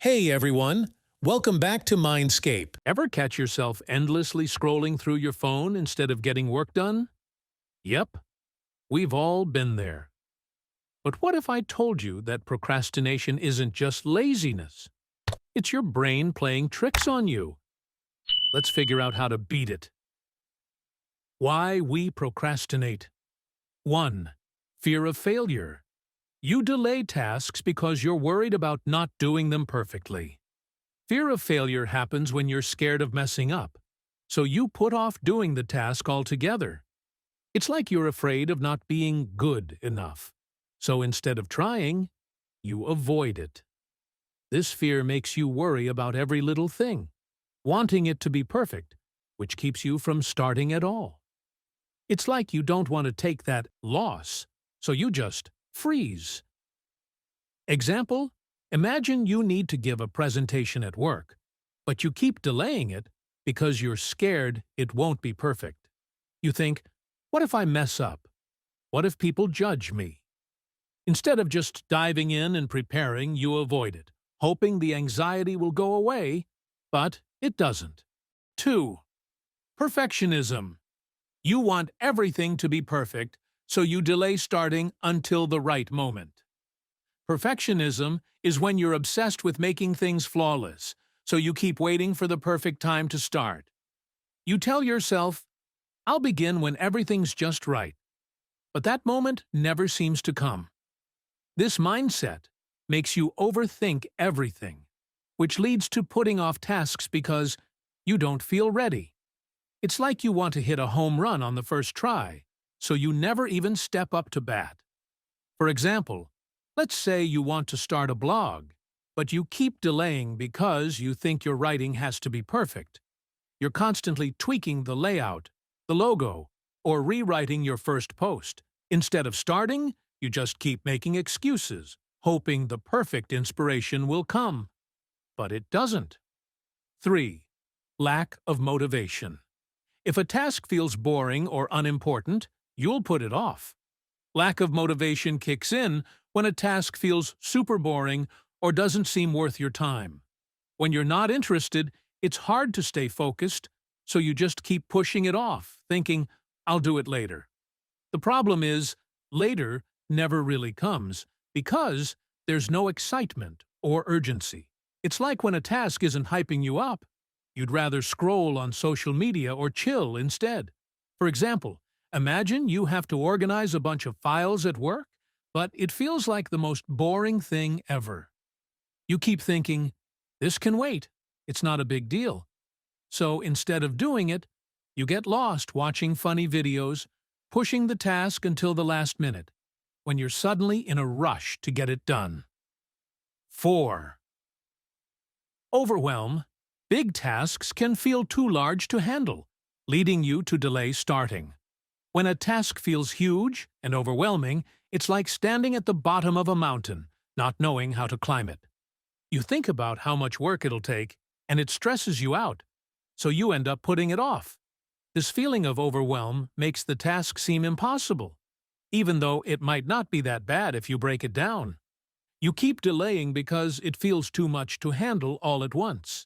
Hey everyone, welcome back to Mindscape. Ever catch yourself endlessly scrolling through your phone instead of getting work done? Yep, we've all been there. But what if I told you that procrastination isn't just laziness? It's your brain playing tricks on you. Let's figure out how to beat it. Why we procrastinate. 1. Fear of failure. You delay tasks because you're worried about not doing them perfectly. Fear of failure happens when you're scared of messing up, so you put off doing the task altogether. It's like you're afraid of not being good enough. So instead of trying, you avoid it. This fear makes you worry about every little thing, wanting it to be perfect, which keeps you from starting at all. It's like you don't want to take that loss, so you just freeze. Example: imagine you need to give a presentation at work, but you keep delaying it because you're scared it won't be perfect. You think, what if I mess up? What if people judge me? Instead of just diving in and preparing, you avoid it, hoping the anxiety will go away, but it doesn't. 2. Perfectionism. You want everything to be perfect, so you delay starting until the right moment. Perfectionism is when you're obsessed with making things flawless, so you keep waiting for the perfect time to start. You tell yourself, I'll begin when everything's just right. But that moment never seems to come. This mindset makes you overthink everything, which leads to putting off tasks because you don't feel ready. It's like you want to hit a home run on the first try, so you never even step up to bat. For example, let's say you want to start a blog, but you keep delaying because you think your writing has to be perfect. You're constantly tweaking the layout, the logo, or rewriting your first post. Instead of starting, you just keep making excuses, hoping the perfect inspiration will come. But it doesn't. 3. Lack of motivation. If a task feels boring or unimportant, you'll put it off. Lack of motivation kicks in when a task feels super boring or doesn't seem worth your time. When you're not interested, it's hard to stay focused, so you just keep pushing it off, thinking, I'll do it later. The problem is, later never really comes because there's no excitement or urgency. It's like when a task isn't hyping you up, you'd rather scroll on social media or chill instead. For example, imagine you have to organize a bunch of files at work, but it feels like the most boring thing ever. You keep thinking, this can wait, it's not a big deal. So instead of doing it, you get lost watching funny videos, pushing the task until the last minute, when you're suddenly in a rush to get it done. 4. Overwhelm. Big tasks can feel too large to handle, leading you to delay starting. When a task feels huge and overwhelming, it's like standing at the bottom of a mountain, not knowing how to climb it. You think about how much work it'll take, and it stresses you out, so you end up putting it off. This feeling of overwhelm makes the task seem impossible, even though it might not be that bad if you break it down. You keep delaying because it feels too much to handle all at once.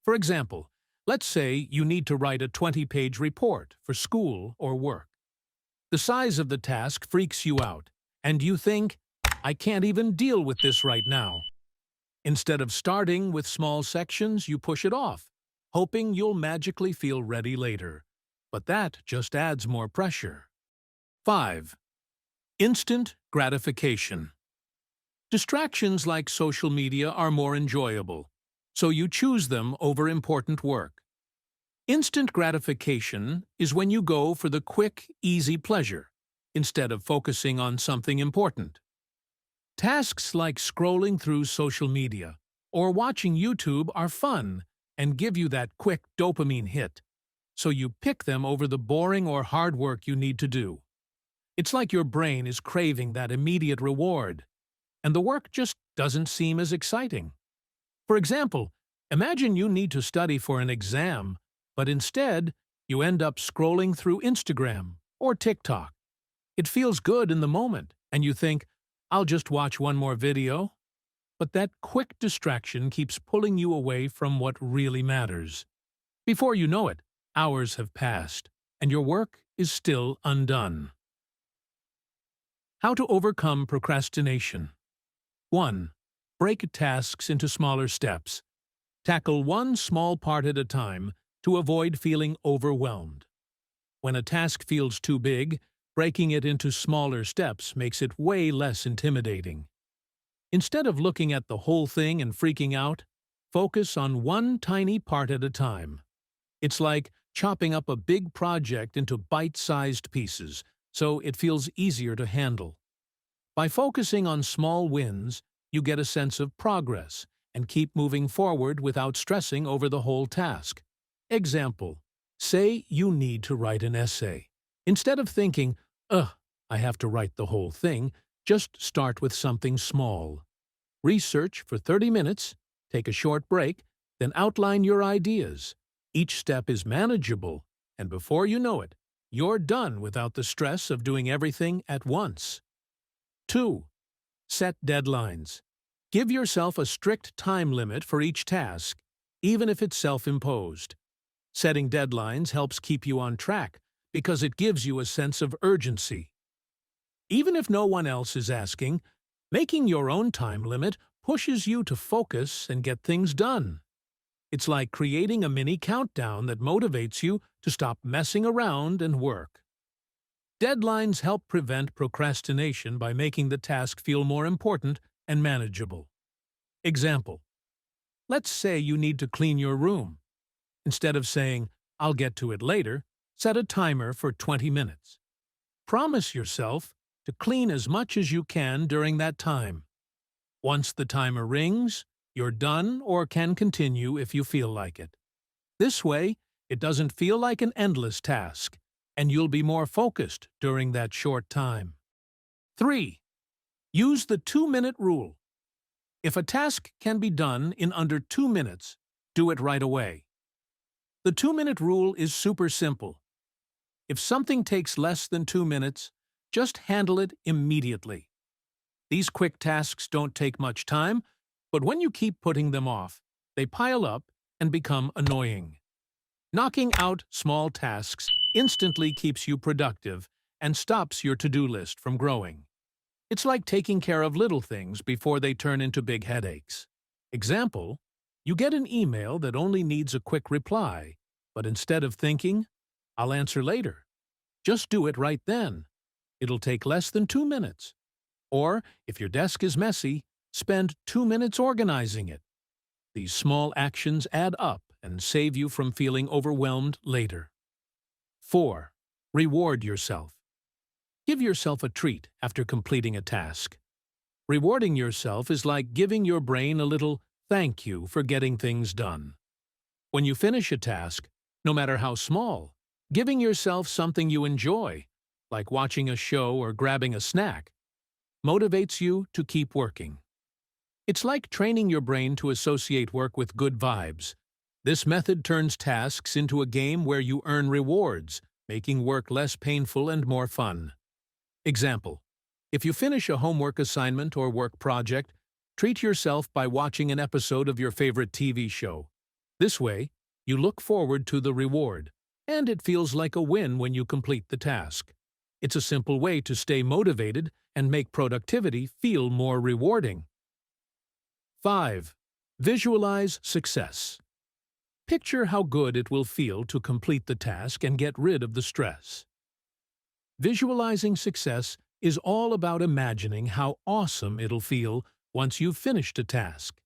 For example, let's say you need to write a 20-page report for school or work. The size of the task freaks you out, and you think, I can't even deal with this right now. Instead of starting with small sections, you push it off, hoping you'll magically feel ready later. But that just adds more pressure. 5. Instant gratification. Distractions like social media are more enjoyable, so you choose them over important work. Instant gratification is when you go for the quick, easy pleasure, instead of focusing on something important. Tasks like scrolling through social media or watching YouTube are fun and give you that quick dopamine hit, so you pick them over the boring or hard work you need to do. It's like your brain is craving that immediate reward, and the work just doesn't seem as exciting. For example, imagine you need to study for an exam, but instead, you end up scrolling through Instagram or TikTok. It feels good in the moment, and you think, I'll just watch one more video. but that quick distraction keeps pulling you away from what really matters. Before you know it, hours have passed, and your work is still undone. How to overcome procrastination. 1. Break tasks into smaller steps. Tackle one small part at a time to avoid feeling overwhelmed. When a task feels too big, breaking it into smaller steps makes it way less intimidating. Instead of looking at the whole thing and freaking out, focus on one tiny part at a time. It's like chopping up a big project into bite-sized pieces, so it feels easier to handle. By focusing on small wins, you get a sense of progress and keep moving forward without stressing over the whole task. Example: say you need to write an essay. Instead of thinking, I have to write the whole thing, just start with something small. Research for 30 minutes, take a short break, then outline your ideas. Each step is manageable, and before you know it, you're done without the stress of doing everything at once. 2. Set deadlines. Give yourself a strict time limit for each task, even if it's self-imposed. Setting deadlines helps keep you on track because it gives you a sense of urgency. Even if no one else is asking, making your own time limit pushes you to focus and get things done. It's like creating a mini countdown that motivates you to stop messing around and work. Deadlines help prevent procrastination by making the task feel more important and manageable. Example: let's say you need to clean your room. Instead of saying, "I'll get to it later," set a timer for 20 minutes. Promise yourself to clean as much as you can during that time. Once the timer rings, you're done or can continue if you feel like it. This way, it doesn't feel like an endless task, and you'll be more focused during that short time. 3. Use the 2-minute rule. If a task can be done in under 2 minutes, do it right away. The 2-minute rule is super simple. If something takes less than 2 minutes, just handle it immediately. These quick tasks don't take much time, but when you keep putting them off, they pile up and become annoying. Knocking out small tasks instantly keeps you productive and stops your to-do list from growing. It's like taking care of little things before they turn into big headaches. Example: you get an email that only needs a quick reply, but instead of thinking, "I'll answer later," just do it right then. It'll take less than 2 minutes. Or, if your desk is messy, spend 2 minutes organizing it. These small actions add up and save you from feeling overwhelmed later. 4. Reward yourself. Give yourself a treat after completing a task. Rewarding yourself is like giving your brain a little thank you for getting things done. When you finish a task, no matter how small, giving yourself something you enjoy, like watching a show or grabbing a snack, motivates you to keep working. It's like training your brain to associate work with good vibes. This method turns tasks into a game where you earn rewards, making work less painful and more fun. Example: if you finish a homework assignment or work project, treat yourself by watching an episode of your favorite TV show. This way, you look forward to the reward, and it feels like a win when you complete the task. It's a simple way to stay motivated and make productivity feel more rewarding. 5. Visualize success. Picture how good it will feel to complete the task and get rid of the stress. Visualizing success is all about imagining how awesome it'll feel once you've finished a task.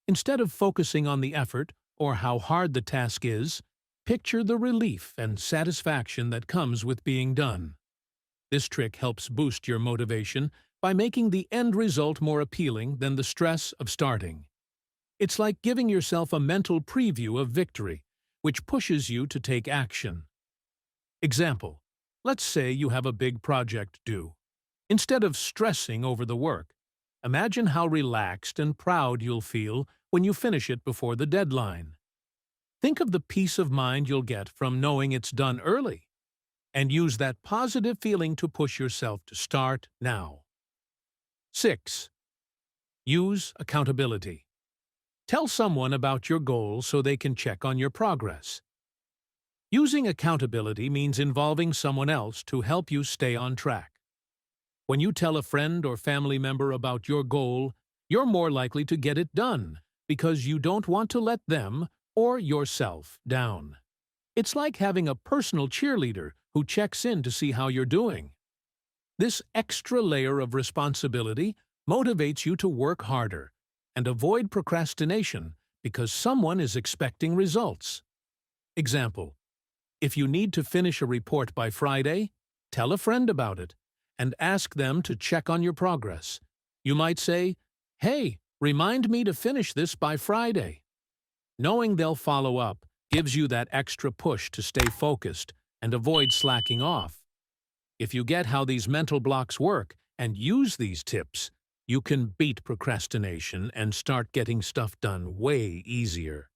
Instead of focusing on the effort or how hard the task is, picture the relief and satisfaction that comes with being done. This trick helps boost your motivation by making the end result more appealing than the stress of starting. It's like giving yourself a mental preview of victory, which pushes you to take action. Example: let's say you have a big project due. Instead of stressing over the work, imagine how relaxed and proud you'll feel when you finish it before the deadline. Think of the peace of mind you'll get from knowing it's done early, and use that positive feeling to push yourself to start now. 6. Use accountability. Tell someone about your goal so they can check on your progress. Using accountability means involving someone else to help you stay on track. When you tell a friend or family member about your goal, you're more likely to get it done because you don't want to let them or yourself down. It's like having a personal cheerleader who checks in to see how you're doing. This extra layer of responsibility motivates you to work harder and avoid procrastination because someone is expecting results. Example: if you need to finish a report by Friday, tell a friend about it and ask them to check on your progress. You might say, "Hey, remind me to finish this by Friday." Knowing they'll follow up gives you that extra push to stay focused and avoid slacking off. If you get how these mental blocks work and use these tips, you can beat procrastination and start getting stuff done way easier.